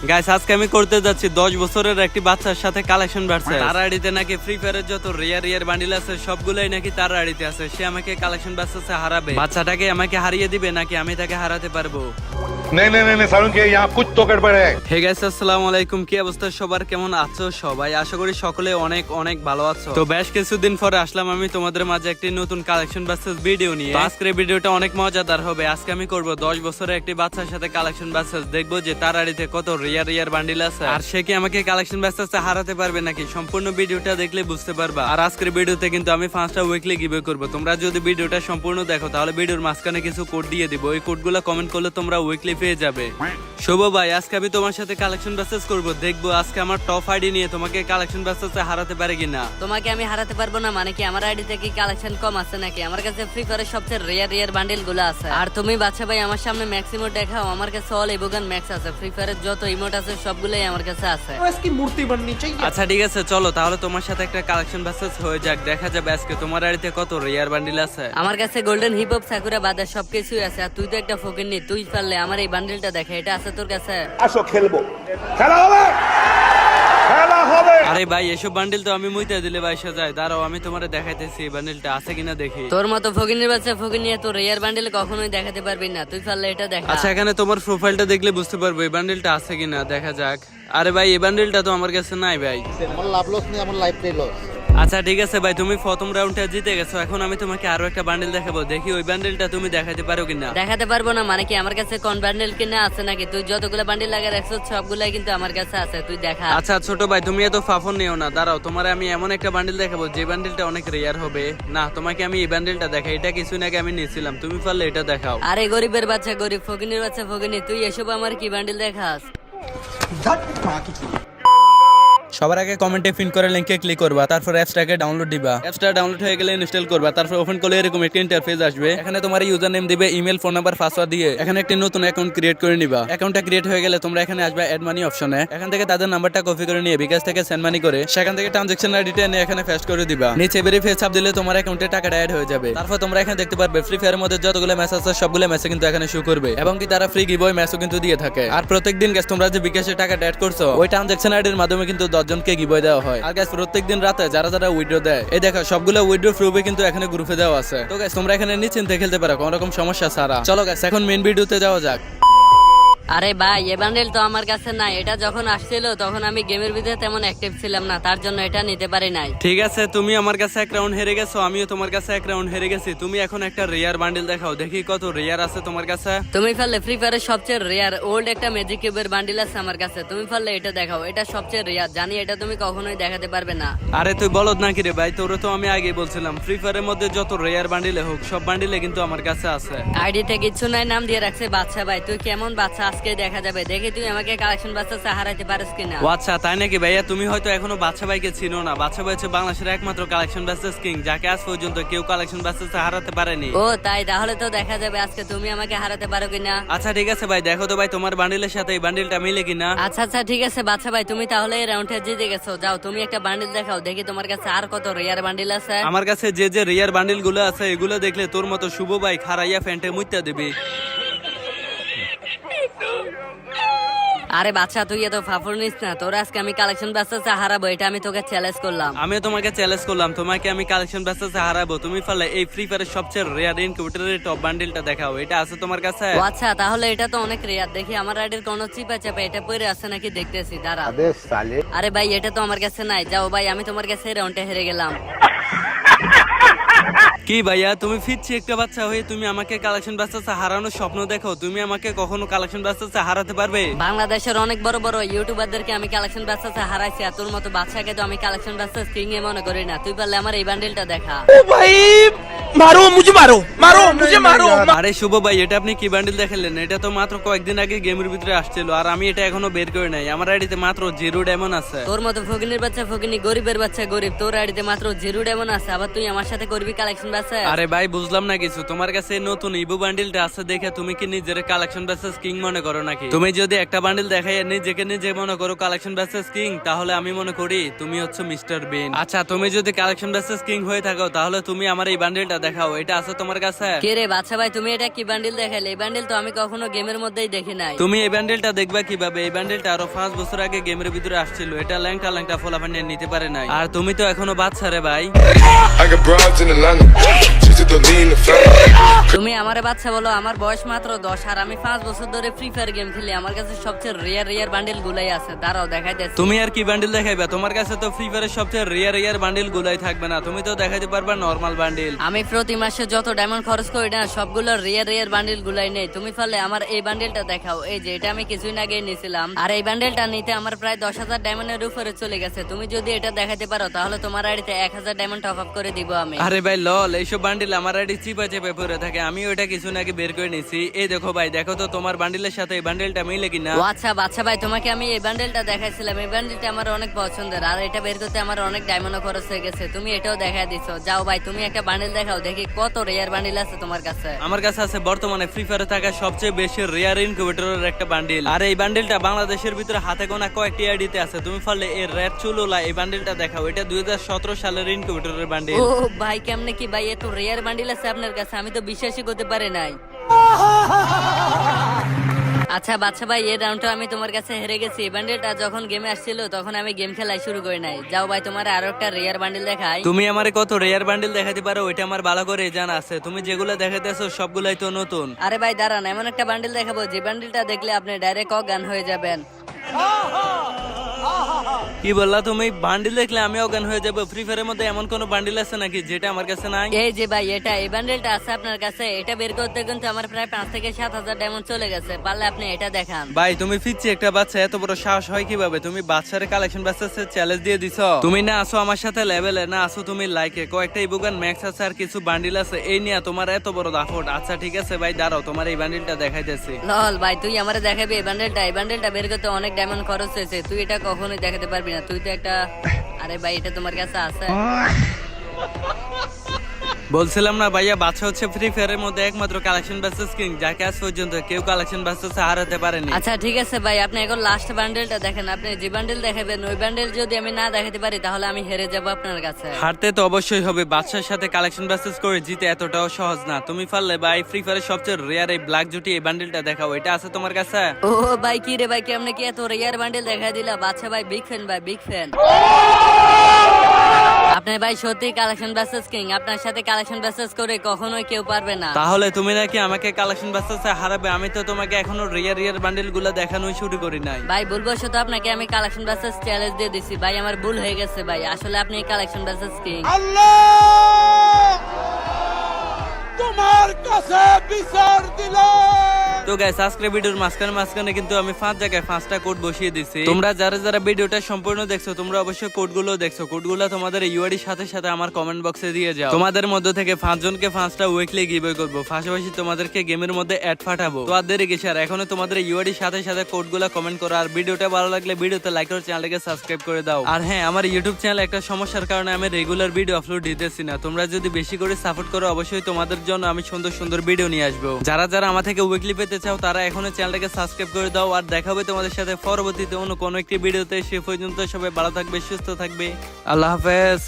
Guys আজকে আমি করতে যাচ্ছি 10 বছরের একটি বাচ্চার সাথে কালেকশন বাড়ছে। তার আইডিতে নাকি ফ্রি ফায়ারের যত রিয়ার বান্ডিল আছে সবগুলাই নাকি তার আইডিতে আছে। সে আমাকে কালেকশন বাড়ছে হারাবে। বাচ্চাটাকে আমাকে হারিয়ে দিবে নাকি আমি তাকে হারাতে পারবো? नहीं सारुण के यहाँ कुछ तो गड़बड़ है। হে গাইস আসসালামু আলাইকুম, কি অবস্থা সবার, কেমন আছো সবাই? আশা করি সকলে অনেক অনেক ভালো আছো। তো বেশ কিছুদিন পরে আসলাম আমি তোমাদের মাঝে একটি নতুন কালেকশন বাসেস ভিডিও নিয়ে। আজকের ভিডিওটা অনেক মজাদার হবে। আজকে আমি করব 10 বছরের একটি বাচ্চার সাথে কালেকশন বাসেস। দেখবো যে তার আড়িতে কত রিয়ার বান্ডিল আছে আর সে কি আমাকে কালেকশন বাসেসে হারাতে পারবে নাকি। সম্পূর্ণ ভিডিওটা দেখলে বুঝতে পারবা। আর আজকের ভিডিওতে কিন্তু আমি 5টা উইকলি গিভওয়ে করব। তোমরা যদি ভিডিওটা সম্পূর্ণ দেখো তাহলে ভিডিওর মাঝখানে কিছু কোড দিয়ে দিব। ওই কোডগুলো কমেন্ট করলে তোমরা উইকলি পেয়ে যাবে। শুভ ভাই, আজকে আমি তোমার সাথে কালেকশন বাসেস করব। দেখবো আজকে আমার টপ আইডি নিয়ে তোমাকে কালেকশন বাসেসে হারাতে পারে কিনা। তোমাকে আমি হারাতে পারবো না মানে কি? আমার আইডিতে কি কালেকশন কম আছে নাকি? আমার কাছে ফ্রি ফায়ারের সবচেয়ে রিয়ার বান্ডিল গুলো আছে। আর তুমি বাচ্চা ভাই আমার সামনে ম্যাক্স ইমোট দেখাও। আমার কাছে অল ইভোগান ম্যাক্স আছে। ফ্রি ফায়ারের যত ইমোট আছে সবগুলাই আমার কাছে আছে। इसकी मूर्ति बननी चाहिए। আচ্ছা ঠিক আছে, চলো তাহলে তোমার সাথে একটা কালেকশন বাসেস হয়ে যাক। দেখা যাবে আজকে তোমার আইডিতে কত রিয়ার বান্ডিল আছে। আমার কাছে গোল্ডেন হিপ হপ সাকুরা বাদে সবকিছুই আছে। আর তুই তো একটা ফকিরনি, তুই পারলে আমার এই বান্ডিলটা দেখা। এটা আছে তোর কাছে? আসো খেলবো, খেলা হবে, খেলা হবে। আরে ভাই এসব বান্ডিল তো আমি মুইতে দিলে বাইসা যায়। দাঁড়াও আমি তোমারে দেখাইতেছি এই বান্ডিলটা আছে কিনা দেখি। তোর মতো ফকিরনির বাচ্চা ফকির নিয়ে তোর রিয়ার বান্ডিল কখনোই দেখাতে পারবি না। তুই পারলে এটা দেখা। আচ্ছা এখানে তোমার প্রোফাইলটা দেখলে বুঝতে পারবো এই বান্ডিলটা আছে কিনা। দেখা যাক। আরে ভাই এই বান্ডিলটা তো আমার কাছে নাই ভাই। আমার লাভ লস নেই, আমার লাইফ লস। আচ্ছা ঠিক আছে ভাই, তুমি প্রথম রাউন্ডটা জিতে গেছো। এখন আমি তোমাকে আরো একটা বান্ডিল দেখাবো। দেখি ওই বান্ডিলটা তুমি দেখাতে পারো কিনা। দেখাতে পারবো না মানে কি? আমার কাছে কোন বান্ডিল কিনা আছে নাকি? তুই যতগুলো বান্ডিল লাগে রাখছো সবগুলাই কিন্তু আমার কাছে আছে। তুই দেখা। আচ্ছা ছোট ভাই তুমি এত ফাফন নিও না। দাঁড়াও তোমার আমি এমন একটা বান্ডিল দেখাবো যে বান্ডিলটা অনেক রেয়ার হবে। না তোমাকে আমি এই বান্ডিলটা দেখাই। এটা কিছুদিন আগে আমি নিয়েছিলাম, তুমি পারলে এটা দেখাও। আরে গরিবের বাচ্চা গরিব, ফকিনের বাচ্চা ফকিনি, তুই এসব আমার কি বান্ডিল দেখাস? সবার আগে কমেন্টে পিন করে লিংকে ক্লিক করবা, তারপর অ্যাপসটাকে ডাউনলোড দিবা। অ্যাপসটা ডাউনলোড হয়ে গেলে ইনস্টল করবা, তারপর ওপেন করলে এরকম একটা ইন্টারফেস আসবে। এখানে তোমার ইউজার নেম দিবে, ইমেল, ফোন নাম্বার, পাসওয়ার্ড দিয়ে এখানে একটি নতুন অ্যাকাউন্ট ক্রিয়েট করে নিবা। অ্যাকাউন্টটা ক্রিয়েট হয়ে গেলে তোমরা এখানে আসবে অ্যাড মানি অপশনে। এখান থেকে তাদের নাম্বারটা কপি করে নিয়ে বিকাশ থেকে সেন্ড মানি করে সেখান থেকে ট্রানজাকশন আইডিটা এনে এখানে পেস্ট করে দিবা। নিচে ভেরিফাই চাপ দিলে তোমার অ্যাকাউন্টে টাকাটা অ্যাড হয়ে যাবে। তারপর তোমরা এখানে দেখতে পারবে ফ্রি ফায়ারের মধ্যে যতগুলো ম্যাচ আছে সবগুলো ম্যাচে কিন্তু এখানে শো করবে এবং কি তারা ফ্রি গিভওয়ে ম্যাচও কিন্তু দিয়ে থাকে। আর প্রত্যেকদিন গাইস তোমরা যে বিকাশে টাকাটা অ্যাড করছো ওই ট্রানজাকশন আইডির মাধ্যমে কিন্তু 10 জনকে গিভওয়ে দেওয়া হয়। আর গাইস প্রত্যেকদিন রাতে যারা যারা উইথড্র দেয় এই দেখো সবগুলো উইথড্র প্রুফে কিন্তু এখানে গ্রুপে দেওয়া আছে। তো গাইস তোমরা এখানে নিশ্চিন্তে খেলতে পারো কোনো রকম সমস্যা ছাড়া। চলো গাইস এখন মেইন ভিডিওতে যাওয়া যাক। আরে ভাই এ বান্ডিল তো আমার কাছে নাই। এটা যখন আসছিল তখন আমি গেমের ভিতরে তেমন অ্যাক্টিভ ছিলাম না, তার জন্য এটা নিতে পারি নাই। ঠিক আছে, তুমি আমার কাছে এক রাউন্ড হেরে গেছো, আমিও তোমার কাছে এক রাউন্ড হেরে গেছি। তুমি এখন একটা রিয়ার বান্ডিল দেখাও, দেখি কত রিয়ার আছে তোমার কাছে। তুমি পারলে ফ্রি ফায়ারের সবচেয়ে রিয়ার ওল্ড একটা ম্যাজিক কিউবের বান্ডিল আছে আমার কাছে। তুমি পারলে এটা দেখাও। এটা সবচেয়ে রিয়ার, জানি এটা তুমি কখনোই দেখাতে পারবে না। আরে তুই বলদ নাকি রে ভাই? তোরে তো আমি আগেই বলছিলাম ফ্রি ফায়ারের মধ্যে যত রিয়ার বান্ডিলে হোক সব বান্ডিলে কিন্তু আমার কাছে আছে। আইডিতে কিছু নাই, নাম দিয়ে রাখছে বাচ্চা ভাই। তুই কেমন বাচ্চা আজকে দেখা যাবে। দেখি তুই আমাকে কালেকশন বাচ্চা হারাইতে পারিস কিনা। ও আচ্ছা তাই নাকি ভাইয়া? তুমি হয়তো এখনো বাচ্চা ভাইকে চিনো না। বাচ্চা ভাই হচ্ছে বাংলাদেশের একমাত্র কালেকশন বাসেস কিং, যাকে আজ পর্যন্ত কেউ কালেকশন বাসেসে হারাতে পারেনি। ও তাই, তাহলে তো দেখা যাবে আজকে তুমি আমাকে হারাতে পারো কিনা। আচ্ছা ঠিক আছে ভাই, দেখো তো ভাই তোমার বান্ডিলের সাথে এই বান্ডিলটা মিলে কিনা। আচ্ছা ঠিক আছে বাচ্চা ভাই, তুমি তাহলে এই রাউন্ডে জিতে গেছো। যাও তুমি একটা বান্ডিল দেখাও, দেখি তোমার কাছে আর কত রিয়ার বান্ডিল আছে। আমার কাছে যে রিয়ার বান্ডিল গুলো আছে এগুলো দেখলে তোর মতো শুভ ভাই খারাইয়া ফ্যান্টে মুইতা দিবি। আরে বাচ্চা তুই এত ফাফর নিস না। তোর আজকে আমি কালেকশন বাচ্চা হারাবো, এটা আমি তোকে চ্যালেঞ্জ করলাম। আমিও তোমাকে চ্যালেঞ্জ করলাম, তোমাকে আমি কালেকশন বাসেসে হারাবো। তুমি পারলে এই ফ্রি ফায়ারের সবচেয়ে রিয়ার ইনকিউবেটরের টপ বান্ডিলটা দেখাও। এটা আছে তোমার কাছে? ও আচ্ছা তাহলে এটা তো অনেক রিয়ার। দেখি আমার আইডির কোন চিপা চাপা এটা পরে আছে নাকি দেখতেছি, দাঁড়া। আরে ভাই এটা তো আমার কাছে নাই। যাও ভাই আমি তোমার কাছে এই রাউন্ডে হেরে গেলাম। কি ভাইয়া তুমি ফিরছি একটা বাচ্চা হয়ে তুমি আমাকে কালেকশন বাসেসে হারানোর স্বপ্ন দেখো? তুমি আমাকে কখনো কালেকশন বাসেসে হারাতে পারবে? বাংলাদেশের অনেক বড় বড় ইউটিউবারদেরকে আমি কালেকশন বাচ্চা হারাইছি, আর তোর মতো বাচ্চাকে তো আমি কালেকশন বাচ্চা কিং এ মনে করি না। তুই পারলে আমার এই বান্ডিলটা দেখা। ओ भाई मारो मुझे, मारो मारो मुझे, मारो। আরে শুভ ভাই এটা আপনি কি বান্ডিল দেখালেন? এটা তো মাত্র কয়েকদিন আগে গেমের ভিতরে আসছিল আর আমি এটা এখনো বের করে নাই। আমার আইডিতে মাত্র 0 ডায়মন্ড আছে। তোর মতো ফকিনের বাচ্চা ফকিনি, গরিবের বাচ্চা গরিব, তোর আইডিতে মাত্র 0 ডায়মন্ড আছে। আবার তুই আমার সাথে করবি কালেকশন আছে? আরে ভাই বুঝলাম না কিছু, তোমার কাছে নতুন ইবু বান্ডিলটা আছে দেখে তুমি কি নিজের কালেকশন ভার্সেস কিং মনে করো নাকি? তুমি যদি একটা বান্ডিল দেখাই নিজেকে নিজে মনে করো কালেকশন ভার্সেস কিং, তাহলে আমি মনে করি তুমি হচ্ছে মিস্টার বিন। আচ্ছা তুমি যদি কালেকশন ভার্সেস কিং হয়ে থাকো তাহলে তুমি আমার এই বান্ডিলটা দেখাও, এটা আছে তোমার কাছে? কে রে বাচ্চা ভাই, তুমি এটা কি বান্ডিল দেখাইলে? এই বান্ডিল তো আমি কখনো গেমের মধ্যেই দেখি নাই। তুমি এই বান্ডিলটা দেখবা কিভাবে? এই বান্ডিলটা আরো 5 বছর আগে গেমের ভিতরে আসছিল, এটা ল্যাংটা ল্যাংটা ফলাফানি নিতে পারে নাই। আর তুমি তো এখনো বাচ্চা রে ভাই। I got broads in Atlanta. She's at the lean, the family. তুমি আমারে বাচ্চা বলো, আমার বয়স মাত্র 10 আর আমি 5 বছর ধরে ফ্রি ফায়ার গেম খেলি। আমার কাছে সবচেয়ে রেয়ার বান্ডিল গুলাই আছে, দাঁড়াও দেখাইতেছি। তুমি আর কি বান্ডিল দেখাইবা? তোমার কাছে তো ফ্রি ফায়ারের সবচেয়ে রেয়ার বান্ডিল গুলাই থাকবে না, তুমি তো দেখাইতে পারবা নরমাল বান্ডিল। আমি প্রতি মাসে যত ডায়মন্ড খরচ করি না সবগুলো রেয়ার বান্ডিল গুলাই নেই। তুমি পারলে আমার এই বান্ডিলটা দেখাও, এই যে এটা আমি কিছুদিন আগে নিয়েছিলাম। আর এই বান্ডিলটা নিতে আমার প্রায় 10,000 ডায়মন্ডের উপরে চলে গেছে। তুমি যদি এটা দেখাতে পারো তাহলে তোমার আইডিতে 1000 ডায়মন্ড টপ আপ করে দিব আমি। আরে ভাই লল, এইসব বান্ডিল আমার আইডি চিপা চেপে পড়ে থাকে, আমি ওইটা কিছু আগে বের করে নিছি। এই দেখো ভাই, দেখো তো তোমার বান্ডিলের সাথে এই বান্ডিলটা মিলে কিনা। ও আচ্ছা বাচ্চা ভাই, তোমাকে আমি এই বান্ডিলটা দেখাইছিলাম। এই বান্ডিলটা আমার অনেক পছন্দের, আর এটা বের করতে আমার অনেক ডায়মন্ড খরচ হয়ে গেছে। তুমি এটাও দেখাই দিছো। যাও ভাই তুমি একটা বান্ডিল দেখাও, দেখি কত রেয়ার বান্ডিল আছে তোমার কাছে। আমার কাছে আছে বর্তমানে ফ্রি ফায়ারে থাকা সবচেয়ে বেশি রেয়ার ইনকিউবেটরের একটা বান্ডিল। আর এই বান্ডিলটা বাংলাদেশের ভিতরে হাতে গোনা কয়েকটি আইডিতে আছে। তুমি পারলে এই রেড চুলোলা এই বান্ডিলটা দেখাও, এটা 2017 সালের ইনকিউবেটরের বান্ডিল। ও ভাই কেমনে কি ভাই এত রেয়ার বান্ডিল আছে আপনার কাছে? আমি তো বিশ্বাসই করতে পারি নাই। আচ্ছা বাচ্চা ভাই, এই রাউন্ডটা আমি তোমার কাছে হেরে গেছি। এই বান্ডিলটা যখন গেমে আসছিল তখন আমি গেম খেলাই শুরু করি নাই। যাও ভাই তোমার আরো একটা রেয়ার বান্ডিল দেখাই। তুমি আমারে কত রেয়ার বান্ডিল দেখাতে পারো ওইটা আমার ভালো করে জানা আছে। তুমি যেগুলো দেখাতেছো সবগুলাই তো নতুন। আরে ভাই দাঁড়ান, এমন একটা বান্ডিল দেখাবো যে বান্ডিলটা দেখলে আপনি ডাইরেক্ট অজ্ঞান হয়ে যাবেন। কি বললা তুমি? বান্ডিল দেখলে আমি অজ্ঞান হয়ে যাবো? ফ্রি ফায়ারের মধ্যে এমন কোন বান্ডিল আছে নাকি যেটা আমার কাছে নাই? এই যে ভাই এটা, এই বান্ডিলটা আছে আপনার কাছে। এটা বের করতে কিন্তু আমার প্রায় 5 থেকে 7,000 ডায়মন্ড চলে গেছে। পারলে আপনি এটা দেখান। ভাই তুমি ফিরছি একটা বাচ্চা, এত বড় সাহস হয় কিভাবে? তুমি বাচ্চারে কালেকশন বাচ্চার চ্যালেঞ্জ দিয়ে দিছো। তুমি না আসো আমার সাথে লেভেলে, না আসো তুমি লাইকে। কয়েকটা ইবুগান ম্যাক্স আছে আর কিছু বান্ডিল আছে, এই নিয়ে তোমার এত বড় দাফট। আচ্ছা ঠিক আছে ভাই, দাঁড়াও তোমার এই বান্ডিলটা দেখাইতেছি। লল ভাই তুই আমারে দেখাবি এই বান্ডিলটা? এই বান্ডিলটা বের করতে অনেক ডায়মন্ড খরচ হয়েছে, তুই এটা কখনোই দেখাতে পারবি না। তুই তো একটা, আরে ভাই এটা তোমার কাছে আছে? বলছিলাম না ভাইয়া, বাচ্চা হচ্ছে ফ্রি ফায়ারের মধ্যে একমাত্র কালেকশন ভার্সেস কিং, যাকে আজ পর্যন্ত কেউ কালেকশন ভার্সেস হারাতে পারেনি। আচ্ছা ঠিক আছে ভাই, আপনি এখন লাস্ট বান্ডেলটা দেখেন। আপনি যে বান্ডেল দেখাবেন ওই বান্ডেল যদি আমি না দেখাতে পারি তাহলে আমি হেরে যাব আপনার কাছে। হারতে তো অবশ্যই হবে, বাচ্চার সাথে কালেকশন ভার্সেস করে জিতে এতটাও সহজ না। তুমি পারলে ভাই ফ্রি ফায়ারের সবচেয়ে রেয়ার এই ব্ল্যাক জুটি এই বান্ডেলটা দেখাও, এটা আছে তোমার কাছে? ও ভাই কি রে ভাই, কেমনে কি এত রেয়ার বান্ডেল দেখা দিলা? বাচ্চা ভাই বিগ ফ্যান, ভাই বিগ ফ্যান। আপনি ভাই সত্যি কালেকশন ভার্সেস কিং, আপনার সাথে কালেকশন ভার্সেস করে কখনোই কেউ পারবে না। তাহলে তুমি নাকি আমাকে কালেকশন ভার্সেসে হারাবে? আমি তো তোমাকে এখনো রেয়ার বান্ডেল গুলো দেখানোই শুরু করি নাই। ভাই ভুলবশত আপনাকে আমি কালেকশন ভার্সেস চ্যালেঞ্জ দিয়ে দিছি ভাই, আমার ভুল হয়ে গেছে ভাই। আসলে আপনি কালেকশন ভার্সেস কিং। তোমার কাছে বিচার দিল। তো গাইস আজকের ভিডিওর মাঝখানে কিন্তু আমি 5 জায়গায় 5টা কোড বসিয়ে দিছি। তোমরা যারা ভিডিওটা সম্পূর্ণ দেখছো তোমরা অবশ্যই কোডগুলো দেখছো। কোডগুলো তোমাদের ইউআইডির সাথে সাথে আমার কমেন্ট বক্সে দিয়ে যাও। তোমাদের মধ্য থেকে 5 জনকে 5টা উইকলি গিভওয়ে করব, পাশাপাশি তোমাদেরকে গেমের মধ্যে অ্যাড পাঠাবো। তো আর দেরি কিসের, এখনো তোমাদের ইউআইডির সাথে সাথে কোডগুলো কমেন্ট করো। আর ভিডিওটা ভালো লাগলে ভিডিওতে লাইক করে চ্যানেলটাকে সাবস্ক্রাইব করে দাও। আর হ্যাঁ, আমার ইউটিউব চ্যানেলে একটা সমস্যার কারণে আমি রেগুলার ভিডিও আপলোড দিতেছি না। তোমরা যদি বেশি করে সাপোর্ট করো অবশ্যই তোমাদের জন্য আমি সুন্দর ভিডিও নিয়ে আসবো। যারা আমার থেকে উইকলি পেতে চাও তারা এখনো চ্যানেলটাকে সাবস্ক্রাইব করে দাও। আর দেখা হবে তোমাদের সাথে পরবর্তীতে অন্য কোনো একটি ভিডিওতে। সে পর্যন্ত সবাই ভালো থাকবে, সুস্থ থাকবে। আল্লাহ হাফেজ।